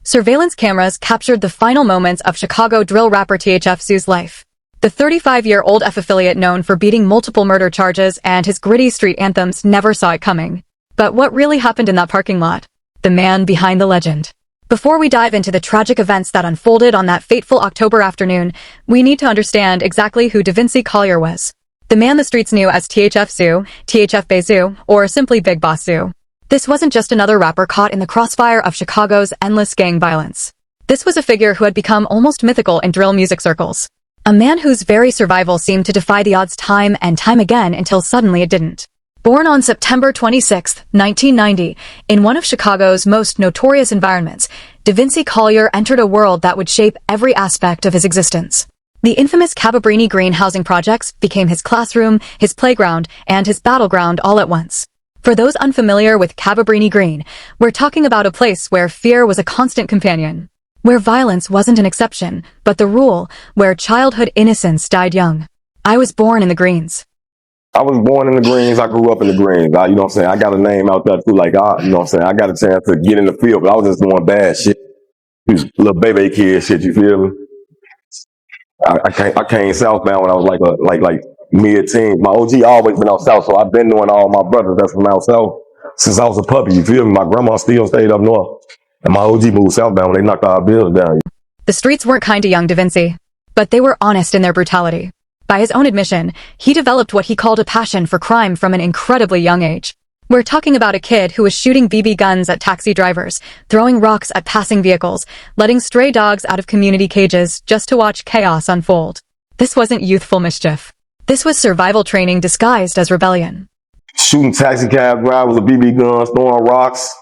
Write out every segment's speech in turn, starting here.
Surveillance cameras captured the final moments of Chicago drill rapper THF Sue's life. The 35-year-old F affiliate known for beating multiple murder charges and his gritty street anthems never saw it coming. But what really happened in that parking lot? The man behind the legend. Before we dive into the tragic events that unfolded on that fateful October afternoon, we need to understand exactly who DaVinci Collier was. The man the streets knew as THF Sue, THF Bay Zoo, or simply Big Boss Sue. This wasn't just another rapper caught in the crossfire of Chicago's endless gang violence. This was a figure who had become almost mythical in drill music circles. A man whose very survival seemed to defy the odds time and time again until suddenly it didn't. Born on September 26, 1990, in one of Chicago's most notorious environments, DaVinci Collier entered a world that would shape every aspect of his existence. The infamous Cabrini Green housing projects became his classroom, his playground, and his battleground all at once. For those unfamiliar with Cabrini Green, we're talking about a place where fear was a constant companion, where violence wasn't an exception, but the rule, where childhood innocence died young. I was born in the Greens. I was born in the Greens. I grew up in the Greens. You know what I'm saying? I got a name out there too. You know what I'm saying? I got a chance to get in the field, but I was just doing bad shit. These little baby kid shit, you feel me? I came southbound when I was like mid-teens. My OG always been out south, so I've been knowing all my brothers that's from out south since I was a puppy, you feel me? My grandma still stayed up north, and my OG moved southbound when they knocked our bills down. The streets weren't kind to young DaVinci, but they were honest in their brutality. By his own admission, he developed what he called a passion for crime from an incredibly young age. We're talking about a kid who was shooting BB guns at taxi drivers, throwing rocks at passing vehicles, letting stray dogs out of community cages just to watch chaos unfold. This wasn't youthful mischief. This was survival training disguised as rebellion. Shooting taxi cab drivers with BB guns, throwing rocks,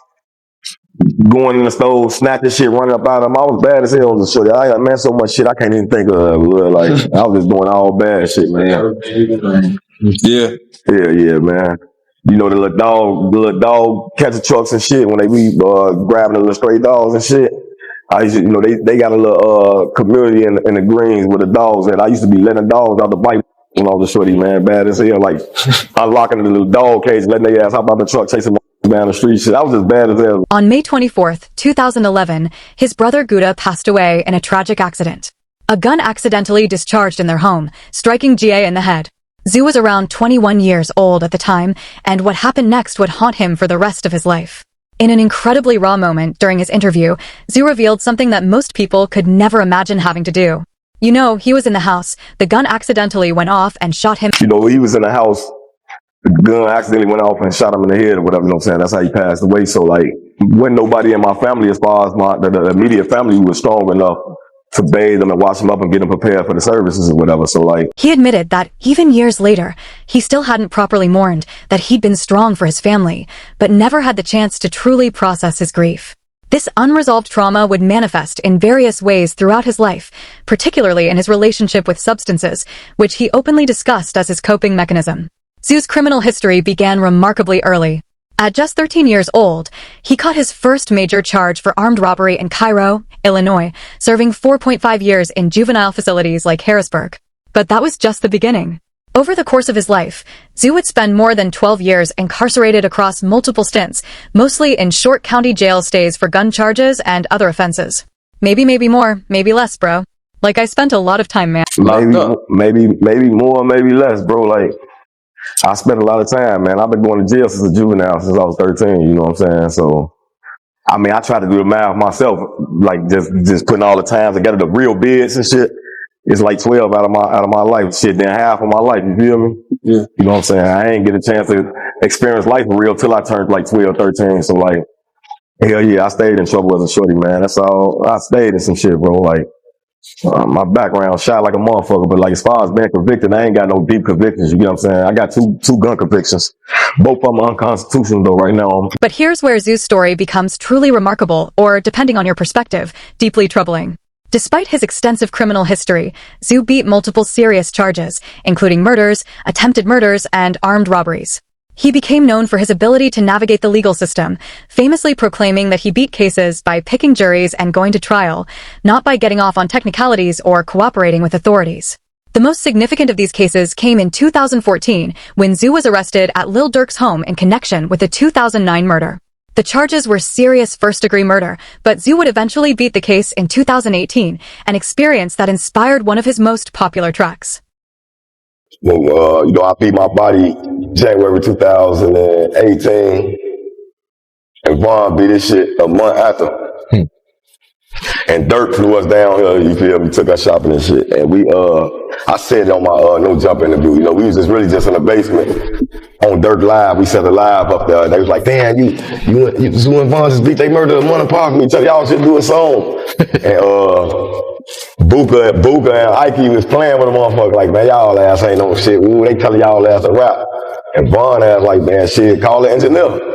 going in the stove, snatching shit, running up out of them. I was bad as hell as a shorty. I man, so much shit I can't even think of. Like, I was just doing all bad shit, man. Yeah, man. You know, the little dog catcher trucks and shit when they be grabbing the little stray dogs and shit. I used to, you know, they got a little community in the Greens with the dogs, and I used to be letting dogs out the bike when I was a shorty, man. Bad as hell, like unlocking the little dog cage, letting their ass hop out the truck, chasing down the street. Shit, I was just bad as hell. On May 24th, 2011, his brother Gouda passed away in a tragic accident. A gun accidentally discharged in their home, striking GA in the head. Zoo was around 21 years old at the time, and what happened next would haunt him for the rest of his life. In an incredibly raw moment during his interview, Zoo revealed something that most people could never imagine having to do. You know, he was in the house, the gun accidentally went off and shot him. You know, he was in the house, the gun accidentally went off and shot him in the head or whatever, you know what I'm saying? That's how he passed away. So, like, wasn't nobody in my family, as far as the immediate family, who was strong enough to bathe them and wash them up and get them prepared for the services or whatever. So, like, he admitted that even years later, he still hadn't properly mourned, that he'd been strong for his family, but never had the chance to truly process his grief. This unresolved trauma would manifest in various ways throughout his life, particularly in his relationship with substances, which he openly discussed as his coping mechanism. Zoo's criminal history began remarkably early. At just 13 years old, he caught his first major charge for armed robbery in Cairo, Illinois, serving 4.5 years in juvenile facilities like Harrisburg. But that was just the beginning. Over the course of his life, Zoo would spend more than 12 years incarcerated across multiple stints, mostly in short county jail stays for gun charges and other offenses. Maybe more, maybe less, bro. Like, I spent a lot of time, man. Maybe more, maybe less, bro. Like, I spent a lot of time, man. I've been going to jail since a juvenile, since I was 13, you know what I'm saying? So, I mean, I try to do the math myself, like just putting all the time together, the real bids and shit. It's like 12 out of my life, shit, then half of my life, you feel me? Yeah. You know what I'm saying? I ain't get a chance to experience life for real till I turned like 12, 13. So, like, hell yeah, I stayed in trouble as a shorty, man. That's all. I stayed in some shit, bro. Like, my background shot like a motherfucker, but like, as far as being convicted, I ain't got no deep convictions, you get what I'm saying? I got two gun convictions. Both of them unconstitutional though right now. But here's where Zoo's story becomes truly remarkable, or depending on your perspective, deeply troubling. Despite his extensive criminal history, Zoo beat multiple serious charges, including murders, attempted murders, and armed robberies. He became known for his ability to navigate the legal system, famously proclaiming that he beat cases by picking juries and going to trial, not by getting off on technicalities or cooperating with authorities. The most significant of these cases came in 2014, when Zoo was arrested at Lil Durk's home in connection with the 2009 murder. The charges were serious first-degree murder, but Zoo would eventually beat the case in 2018, an experience that inspired one of his most popular tracks. When, I beat my body January 2018, and Vaughn beat this shit a month after. And Durk flew us down here, you feel me, took us shopping and shit. And I said it on my No Jump interview, we was just really just in the basement on Durk Live. We set a live up there. They was like, damn, you Zoo and Vaughn just beat they murder a month apart from each other. Y'all should do a song. And Buka and Ike was playing with the motherfucker like, man, y'all ass ain't no shit. Ooh, they telling y'all ass to rap. And Vaughn ass like, man, shit, call the engineer.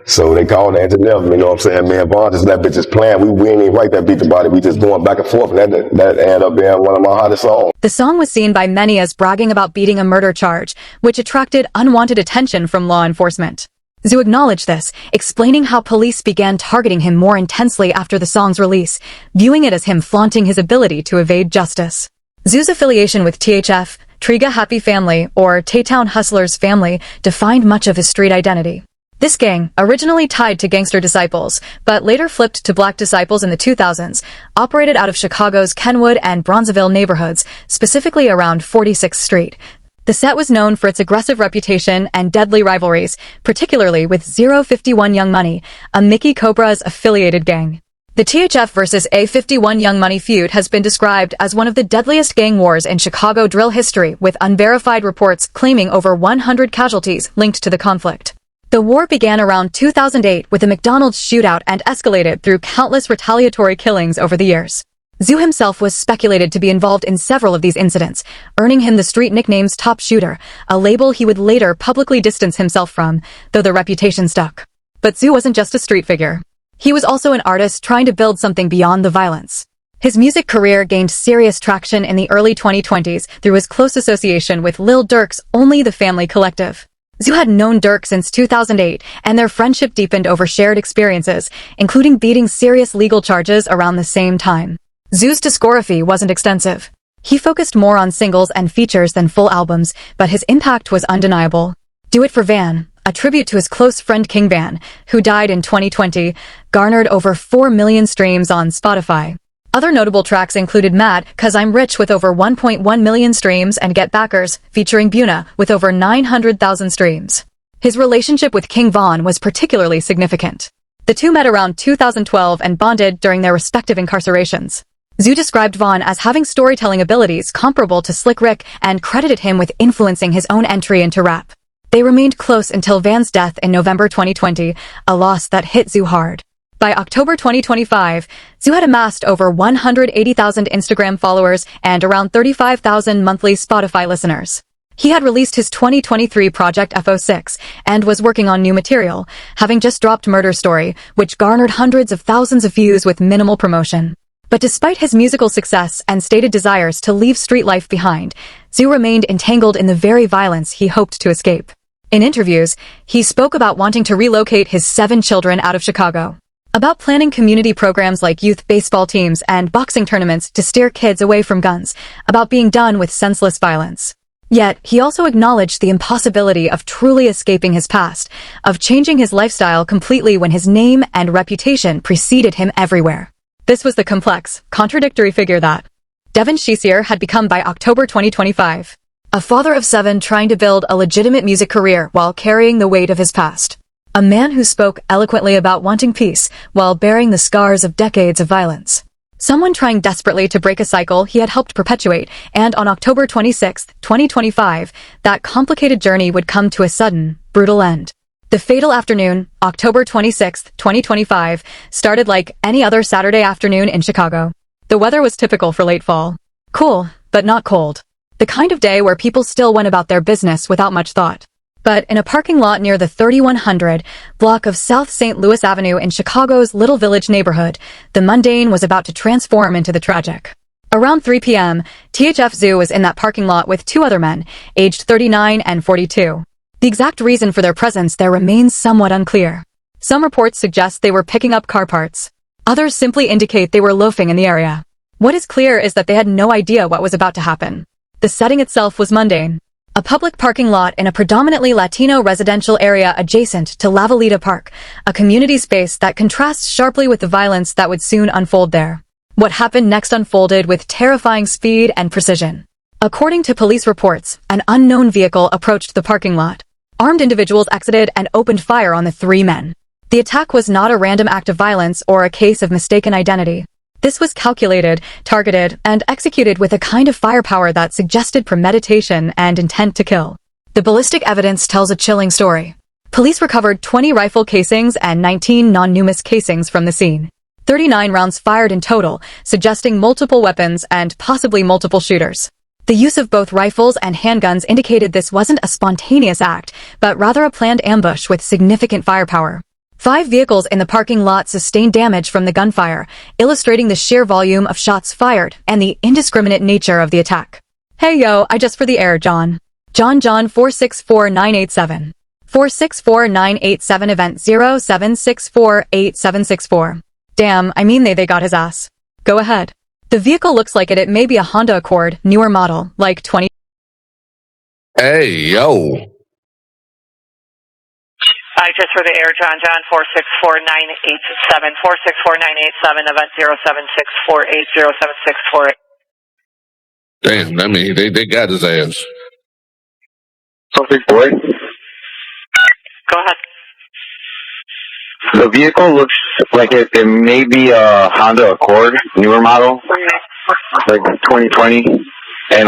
So they called the engineer, you know what I'm saying? Man, Vaughn just that bitch just playing. We ain't even write that beat about it. We just going back and forth, and that ended up being one of my hottest songs. The song was seen by many as bragging about beating a murder charge, which attracted unwanted attention from law enforcement. Zoo acknowledged this, explaining how police began targeting him more intensely after the song's release, viewing it as him flaunting his ability to evade justice. Zoo's affiliation with THF, Triga Happy Family, or Tay-Town Hustlers Family, defined much of his street identity. This gang, originally tied to Gangster Disciples, but later flipped to Black Disciples in the 2000s, operated out of Chicago's Kenwood and Bronzeville neighborhoods, specifically around 46th Street. The set was known for its aggressive reputation and deadly rivalries, particularly with 051 Young Money, a Mickey Cobra's affiliated gang. The THF versus A51 Young Money feud has been described as one of the deadliest gang wars in Chicago drill history, with unverified reports claiming over 100 casualties linked to the conflict. The war began around 2008 with a McDonald's shootout and escalated through countless retaliatory killings over the years. Zoo himself was speculated to be involved in several of these incidents, earning him the street nicknames Top Shooter, a label he would later publicly distance himself from, though the reputation stuck. But Zoo wasn't just a street figure. He was also an artist trying to build something beyond the violence. His music career gained serious traction in the early 2020s through his close association with Lil Durk's Only the Family collective. Zoo had known Durk since 2008, and their friendship deepened over shared experiences, including beating serious legal charges around the same time. Zoo's discography wasn't extensive. He focused more on singles and features than full albums, but his impact was undeniable. Do It for Van, a tribute to his close friend King Van, who died in 2020, garnered over 4 million streams on Spotify. Other notable tracks included Mad, 'Cause I'm Rich with over 1.1 million streams, and Get Backers, featuring Buna, with over 900,000 streams. His relationship with King Von was particularly significant. The two met around 2012 and bonded during their respective incarcerations. Zoo described Von as having storytelling abilities comparable to Slick Rick and credited him with influencing his own entry into rap. They remained close until Van's death in November 2020, a loss that hit Zoo hard. By October 2025, Zoo had amassed over 180,000 Instagram followers and around 35,000 monthly Spotify listeners. He had released his 2023 project FO6 and was working on new material, having just dropped Murder Story, which garnered hundreds of thousands of views with minimal promotion. But despite his musical success and stated desires to leave street life behind, Zoo remained entangled in the very violence he hoped to escape. In interviews, he spoke about wanting to relocate his 7 children out of Chicago, about planning community programs like youth baseball teams and boxing tournaments to steer kids away from guns, about being done with senseless violence. Yet, he also acknowledged the impossibility of truly escaping his past, of changing his lifestyle completely when his name and reputation preceded him everywhere. This was the complex, contradictory figure that Devin Shesier had become by October 2025. A father of 7 trying to build a legitimate music career while carrying the weight of his past. A man who spoke eloquently about wanting peace while bearing the scars of decades of violence. Someone trying desperately to break a cycle he had helped perpetuate, and on October 26, 2025, that complicated journey would come to a sudden, brutal end. The fatal afternoon, October 26, 2025, started like any other Saturday afternoon in Chicago. The weather was typical for late fall. Cool, but not cold. The kind of day where people still went about their business without much thought. But in a parking lot near the 3100 block of South St. Louis Avenue in Chicago's Little Village neighborhood, the mundane was about to transform into the tragic. Around 3 p.m., THF Zoo was in that parking lot with 2 other men, aged 39 and 42. The exact reason for their presence there remains somewhat unclear. Some reports suggest they were picking up car parts. Others simply indicate they were loafing in the area. What is clear is that they had no idea what was about to happen. The setting itself was mundane. a public parking lot in a predominantly Latino residential area adjacent to La Valita Park, a community space that contrasts sharply with the violence that would soon unfold there. What happened next unfolded with terrifying speed and precision. According to police reports, an unknown vehicle approached the parking lot. Armed individuals exited and opened fire on the three men. The attack was not a random act of violence or a case of mistaken identity. This was calculated, targeted, and executed with a kind of firepower that suggested premeditation and intent to kill. The ballistic evidence tells a chilling story. Police recovered 20 rifle casings and 19 non-numerous casings from the scene. 39 rounds fired in total, suggesting multiple weapons and possibly multiple shooters. The use of both rifles and handguns indicated this wasn't a spontaneous act, but rather a planned ambush with significant firepower. 5 vehicles in the parking lot sustained damage from the gunfire, illustrating the sheer volume of shots fired and the indiscriminate nature of the attack. Hey yo, I just for the air, John. John 464987. 464987 event 07648764. Damn, I mean they got his ass. Go ahead. The vehicle looks like it may be a Honda Accord, newer model, like 20. Hey, yo. Just for the air, John 464987, 464987, event 0764807648. Damn, I mean, they got his ass. Something for it. Go ahead. The vehicle looks like it may be a Honda Accord, newer model, like 2020. And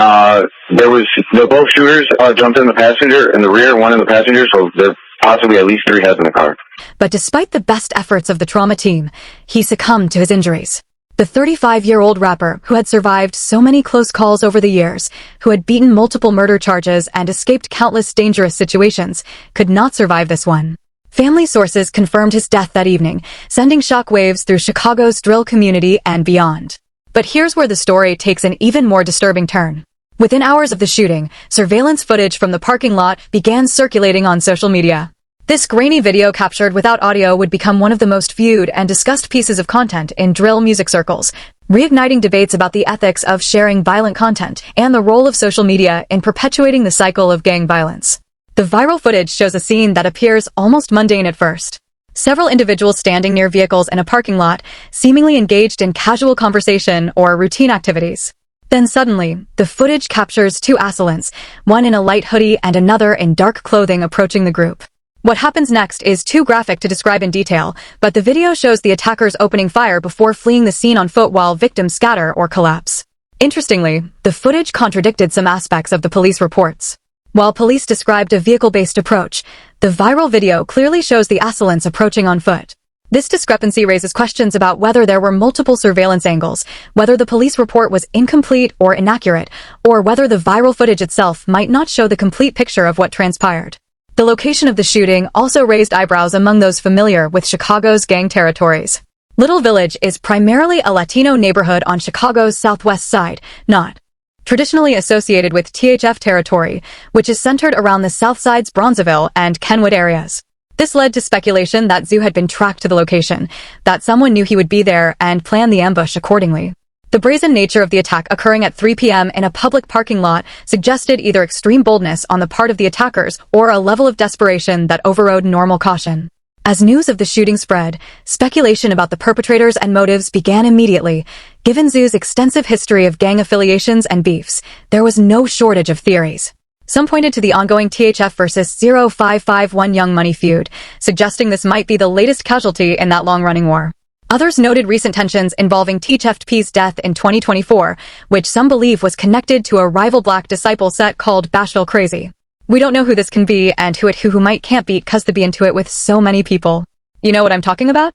the both shooters jumped in the passenger in the rear, one in the passenger, so there's possibly at least 3 heads in the car. But despite the best efforts of the trauma team, he succumbed to his injuries. The 35-year-old rapper, who had survived so many close calls over the years, who had beaten multiple murder charges and escaped countless dangerous situations, could not survive this one. Family sources confirmed his death that evening, sending shockwaves through Chicago's drill community and beyond. But here's where the story takes an even more disturbing turn. Within hours of the shooting, surveillance footage from the parking lot began circulating on social media. This grainy video captured without audio would become one of the most viewed and discussed pieces of content in drill music circles, reigniting debates about the ethics of sharing violent content and the role of social media in perpetuating the cycle of gang violence. The viral footage shows a scene that appears almost mundane at first. Several individuals standing near vehicles in a parking lot, seemingly engaged in casual conversation or routine activities. Then suddenly, the footage captures 2 assailants, one in a light hoodie and another in dark clothing approaching the group. What happens next is too graphic to describe in detail, but the video shows the attackers opening fire before fleeing the scene on foot while victims scatter or collapse. Interestingly, the footage contradicted some aspects of the police reports. While police described a vehicle-based approach, the viral video clearly shows the assailants approaching on foot. This discrepancy raises questions about whether there were multiple surveillance angles, whether the police report was incomplete or inaccurate, or whether the viral footage itself might not show the complete picture of what transpired. The location of the shooting also raised eyebrows among those familiar with Chicago's gang territories. Little Village is primarily a Latino neighborhood on Chicago's southwest side, not traditionally associated with THF territory, which is centered around the South Side's Bronzeville and Kenwood areas. This led to speculation that Zoo had been tracked to the location, that someone knew he would be there and planned the ambush accordingly. The brazen nature of the attack occurring at 3 p.m. in a public parking lot suggested either extreme boldness on the part of the attackers or a level of desperation that overrode normal caution. As news of the shooting spread, speculation about the perpetrators and motives began immediately. Given Zoo's extensive history of gang affiliations and beefs, there was no shortage of theories. Some pointed to the ongoing THF versus 0551 Young Money feud, suggesting this might be the latest casualty in that long-running war. Others noted recent tensions involving THF's death in 2024, which some believe was connected to a rival Black Disciple set called Bashville Crazy. We don't know who this can be and who might can't beat cause the be into it with so many people. You know what I'm talking about?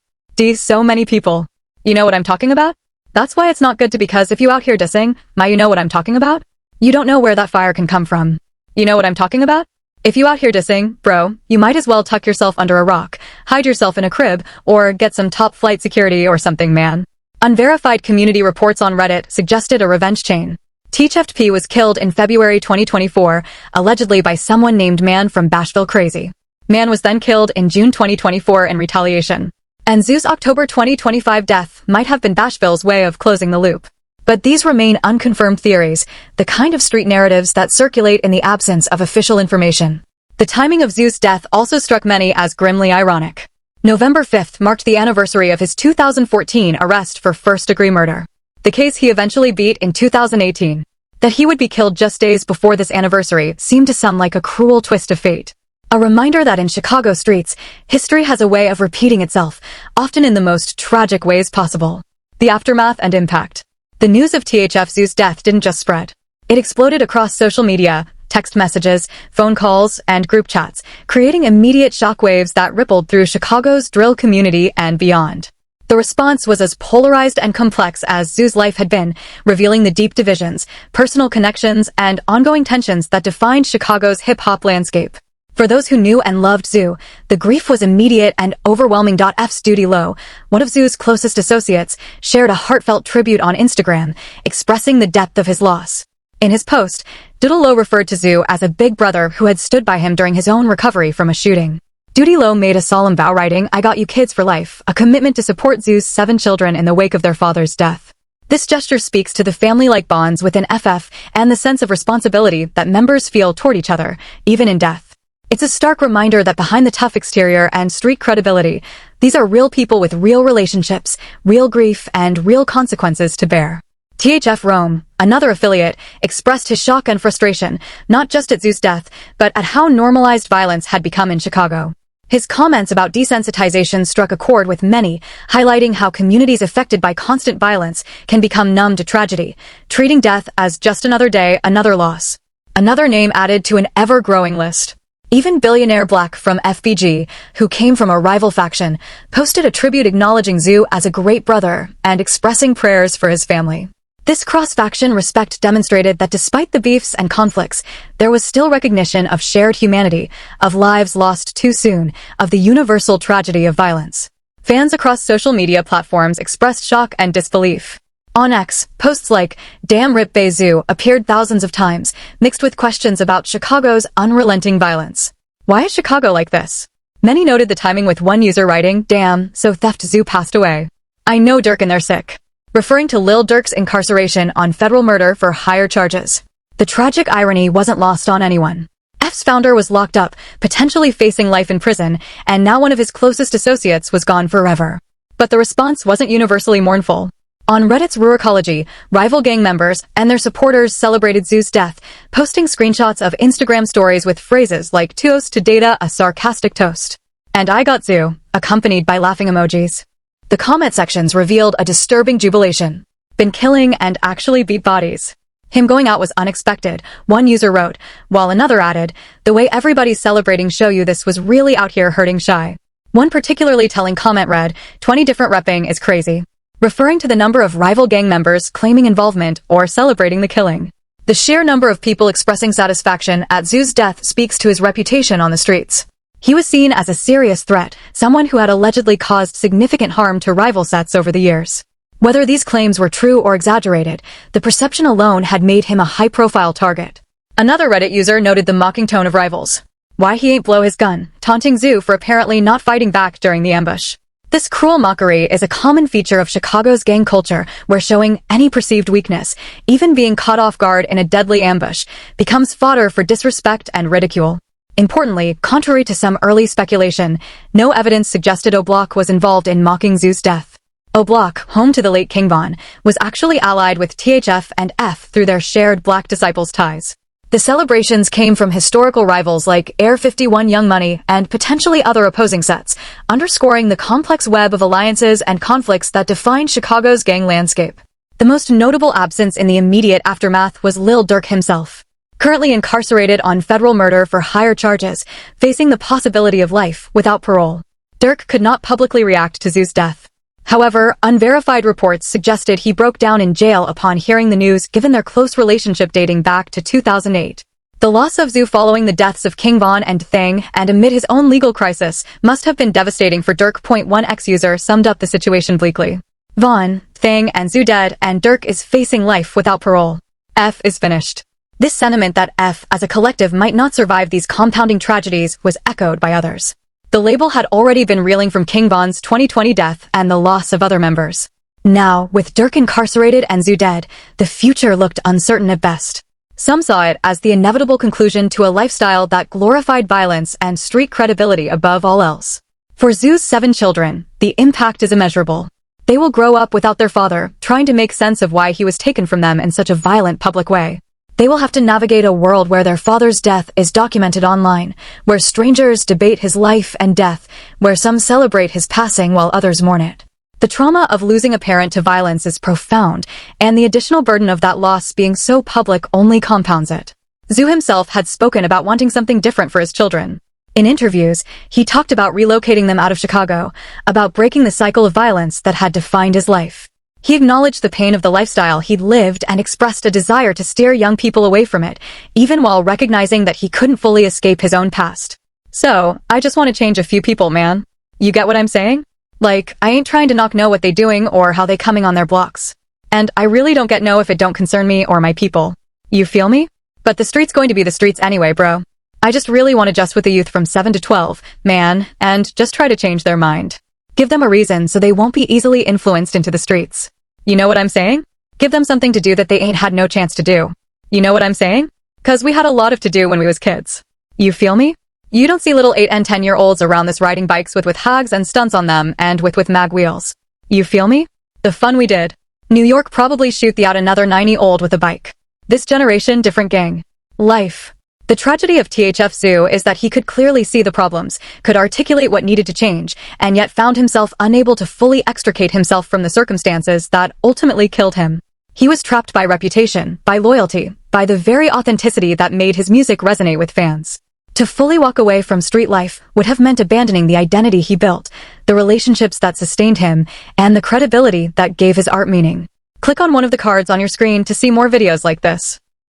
So many people. You know what I'm talking about? That's why it's not good to because if you out here dissing, you know what I'm talking about? You don't know where that fire can come from. You know what I'm talking about? If you out here dissing, bro, you might as well tuck yourself under a rock, hide yourself in a crib, or get some top flight security or something, man. Unverified community reports on Reddit suggested a revenge chain. THF was killed in February 2024, allegedly by someone named Man from Bashville Crazy. Man was then killed in June 2024 in retaliation. And Zoo's October 2025 death might have been Bashville's way of closing the loop. But these remain unconfirmed theories, the kind of street narratives that circulate in the absence of official information. The timing of Zoo's death also struck many as grimly ironic. November 5th marked the anniversary of his 2014 arrest for first-degree murder. The case he eventually beat in 2018. That he would be killed just days before this anniversary seemed to some like a cruel twist of fate. A reminder that in Chicago streets, history has a way of repeating itself, often in the most tragic ways possible. The aftermath and impact. The news of THF Zoo's death didn't just spread. It exploded across social media, text messages, phone calls, and group chats, creating immediate shockwaves that rippled through Chicago's drill community and beyond. The response was as polarized and complex as Zoo's life had been, revealing the deep divisions, personal connections, and ongoing tensions that defined Chicago's hip-hop landscape. For those who knew and loved Zoo, the grief was immediate and overwhelming. F's Duty Low, one of Zoo's closest associates, shared a heartfelt tribute on Instagram, expressing the depth of his loss. In his post, Duty Low referred to Zoo as a big brother who had stood by him during his own recovery from a shooting. Duty Low made a solemn vow writing, "I got you kids for life," a commitment to support Zoo's 7 children in the wake of their father's death. This gesture speaks to the family-like bonds within FF and the sense of responsibility that members feel toward each other, even in death. It's a stark reminder that behind the tough exterior and street credibility, these are real people with real relationships, real grief, and real consequences to bear. THF Rome, another affiliate, expressed his shock and frustration, not just at Zoo's death, but at how normalized violence had become in Chicago. His comments about desensitization struck a chord with many, highlighting how communities affected by constant violence can become numb to tragedy, treating death as just another day, another loss. Another name added to an ever-growing list. Even billionaire Black from FBG, who came from a rival faction, posted a tribute acknowledging Zoo as a great brother and expressing prayers for his family. This cross-faction respect demonstrated that despite the beefs and conflicts, there was still recognition of shared humanity, of lives lost too soon, of the universal tragedy of violence. Fans across social media platforms expressed shock and disbelief. On X, posts like, "Damn Rip Bay Zoo" appeared thousands of times, mixed with questions about Chicago's unrelenting violence. Why is Chicago like this? Many noted the timing, with one user writing, "Damn, so Theft Zoo passed away. I know Durk and they're sick," referring to Lil Durk's incarceration on federal murder for higher charges. The tragic irony wasn't lost on anyone. F's founder was locked up, potentially facing life in prison, and now one of his closest associates was gone forever. But the response wasn't universally mournful. On Reddit's Ruricology, rival gang members and their supporters celebrated Zoo's death, posting screenshots of Instagram stories with phrases like "Toast to Data," a sarcastic toast, and "I got Zoo," accompanied by laughing emojis. The comment sections revealed a disturbing jubilation. "Been killing and actually beat bodies. Him going out was unexpected," one user wrote, while another added, "The way everybody's celebrating show you this was really out here hurting shy." One particularly telling comment read, "20 different repping is crazy," referring to the number of rival gang members claiming involvement or celebrating the killing. The sheer number of people expressing satisfaction at Zoo's death speaks to his reputation on the streets. He was seen as a serious threat, someone who had allegedly caused significant harm to rival sets over the years. Whether these claims were true or exaggerated, the perception alone had made him a high-profile target. Another Reddit user noted the mocking tone of rivals. "Why he ain't blow his gun," taunting Zoo for apparently not fighting back during the ambush. This cruel mockery is a common feature of Chicago's gang culture, where showing any perceived weakness, even being caught off guard in a deadly ambush, becomes fodder for disrespect and ridicule. Importantly, contrary to some early speculation, no evidence suggested O'Block was involved in mocking Zoo's death. O'Block, home to the late King Von, was actually allied with THF and F through their shared Black Disciples ties. The celebrations came from historical rivals like Air 51 Young Money and potentially other opposing sets, underscoring the complex web of alliances and conflicts that defined Chicago's gang landscape. The most notable absence in the immediate aftermath was Lil Durk himself. Currently incarcerated on federal murder for higher charges, facing the possibility of life without parole. Durk could not publicly react to Zoo's death. However, unverified reports suggested he broke down in jail upon hearing the news, given their close relationship dating back to 2008. The loss of Zoo following the deaths of King Von and Thang, and amid his own legal crisis, must have been devastating for Durk. 1X user summed up the situation bleakly. Von, Thang, and Zoo dead, and Durk is facing life without parole. F is finished. This sentiment that F as a collective might not survive these compounding tragedies was echoed by others. The label had already been reeling from King Von's 2020 death and the loss of other members. Now, with Durk incarcerated and Zoo dead, the future looked uncertain at best. Some saw it as the inevitable conclusion to a lifestyle that glorified violence and street credibility above all else. For Zoo's 7 children, the impact is immeasurable. They will grow up without their father, trying to make sense of why he was taken from them in such a violent public way. They will have to navigate a world where their father's death is documented online, where strangers debate his life and death, where some celebrate his passing while others mourn it. The trauma of losing a parent to violence is profound, and the additional burden of that loss being so public only compounds it. Zoo himself had spoken about wanting something different for his children. In interviews, he talked about relocating them out of Chicago, about breaking the cycle of violence that had defined his life. He acknowledged the pain of the lifestyle he'd lived and expressed a desire to steer young people away from it, even while recognizing that he couldn't fully escape his own past. So, I just want to change a few people, man. You get what I'm saying? Like, I ain't trying to know what they doing or how they coming on their blocks. And I really don't get no if it don't concern me or my people. You feel me? But the street's going to be the streets anyway, bro. I just really want to just with the youth from 7 to 12, man, and just try to change their mind. Give them a reason so they won't be easily influenced into the streets. You know what I'm saying? Give them something to do that they ain't had no chance to do. You know what I'm saying? 'Cause we had a lot of to do when we was kids. You feel me? You don't see little 8 and 10-year-olds around this riding bikes with hags and stunts on them and with mag wheels. You feel me? The fun we did. New York probably shoot the out another 90-old with a bike. This generation, different gang. Life. The tragedy of THF Zoo is that he could clearly see the problems, could articulate what needed to change, and yet found himself unable to fully extricate himself from the circumstances that ultimately killed him. He was trapped by reputation, by loyalty, by the very authenticity that made his music resonate with fans. To fully walk away from street life would have meant abandoning the identity he built, the relationships that sustained him, and the credibility that gave his art meaning. Click on one of the cards on your screen to see more videos like this.